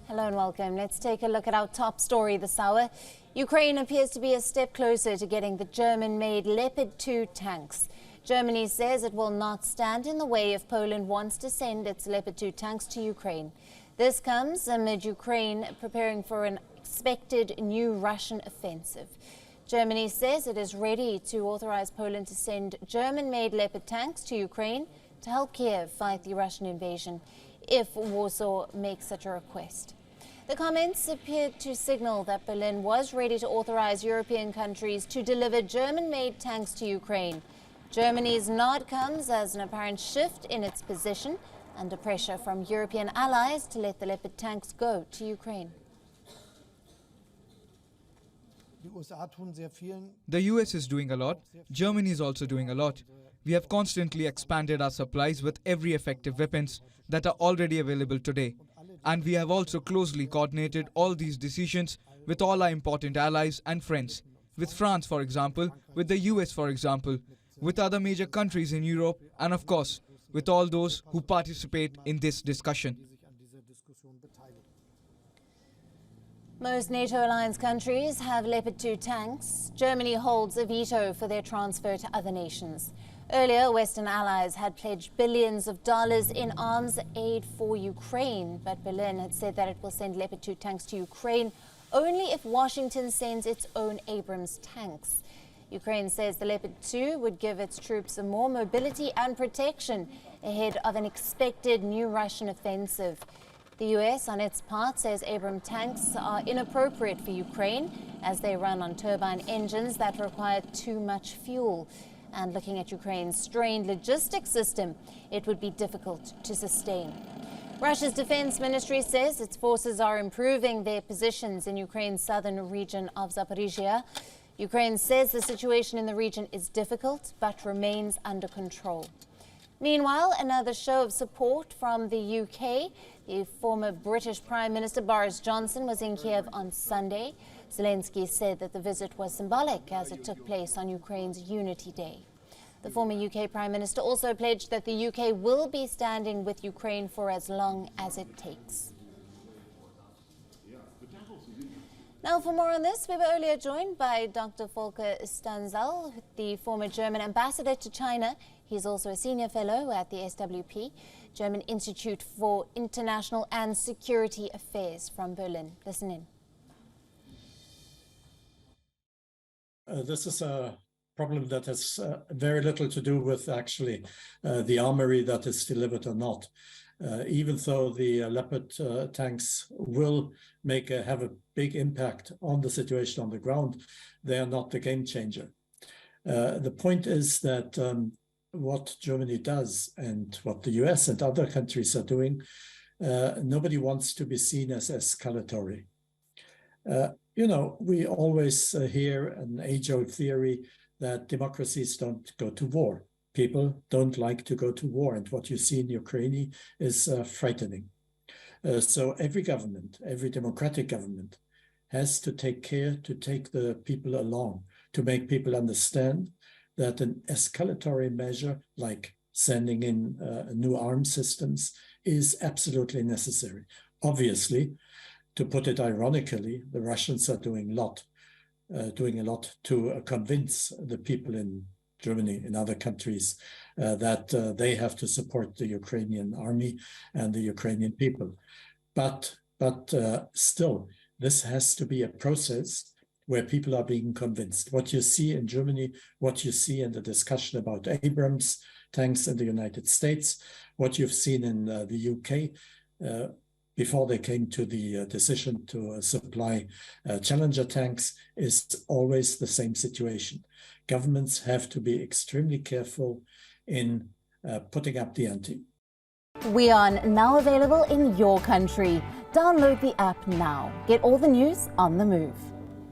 Hello and welcome. Let's take a look at our top story this hour. Ukraine appears to be a step closer to getting the German-made Leopard 2 tanks. Germany says it will not stand in the way if Poland wants to send its Leopard 2 tanks to Ukraine. This comes amid Ukraine preparing for an expected new Russian offensive. Germany says it is ready to authorize Poland to send German-made Leopard tanks to Ukraine to help Kiev fight the Russian invasion if Warsaw makes such a request. The comments appeared to signal that Berlin was ready to authorize European countries to deliver German-made tanks to Ukraine. Germany's nod comes as an apparent shift in its position under pressure from European allies to let the Leopard tanks go to Ukraine. The US is doing a lot. Germany is also doing a lot. We have constantly expanded our supplies with every effective weapons that are already available today. And we have also closely coordinated all these decisions with all our important allies and friends. With France, for example, with the US, for example, with other major countries in Europe, and of course, with all those who participate in this discussion. Most NATO alliance countries have Leopard 2 tanks. Germany holds a veto for their transfer to other nations. Earlier, Western allies had pledged billions of dollars in arms aid for Ukraine, but Berlin had said that it will send Leopard 2 tanks to Ukraine only if Washington sends its own Abrams tanks. Ukraine says the Leopard 2 would give its troops more mobility and protection ahead of an expected new Russian offensive. The US, on its part, says Abrams tanks are inappropriate for Ukraine as they run on turbine engines that require too much fuel. And looking at Ukraine's strained logistics system, it would be difficult to sustain. Russia's defense ministry says its forces are improving their positions in Ukraine's southern region of Zaporizhia. Ukraine says the situation in the region is difficult but remains under control. Meanwhile, another show of support from the UK. The former British Prime Minister Boris Johnson was in Kiev on Sunday. Zelensky said that the visit was symbolic as it took place on Ukraine's Unity Day. The former UK Prime Minister also pledged that the UK will be standing with Ukraine for as long as it takes. Now, for more on this, we were earlier joined by Dr. Volker Stanzel, the former German ambassador to China. He's also a senior fellow at the SWP, German Institute for International and Security Affairs from Berlin. Listen in. This is a problem that has very little to do with actually the armory that is delivered or not. Even though the Leopard tanks will have a big impact on the situation on the ground, they are not the game changer. The point is that what Germany does and what the US and other countries are doing, nobody wants to be seen as escalatory. You know, we always hear an age-old theory that democracies don't go to war. People don't like to go to war, and what you see in Ukraine is frightening. So every government, every democratic government has to take care to take the people along, to make people understand that an escalatory measure like sending in new arms systems is absolutely necessary. Obviously, to put it ironically, the Russians are doing a lot to convince the people in Germany, in other countries, that they have to support the Ukrainian army and the Ukrainian people. But still, this has to be a process where people are being convinced. What you see in Germany, what you see in the discussion about Abrams tanks in the United States, what you've seen in the UK, before they came to the decision to supply Challenger tanks, is always the same situation. Governments have to be extremely careful in putting up the ante. WION, now available in your country. Download the app now. Get all the news on the move.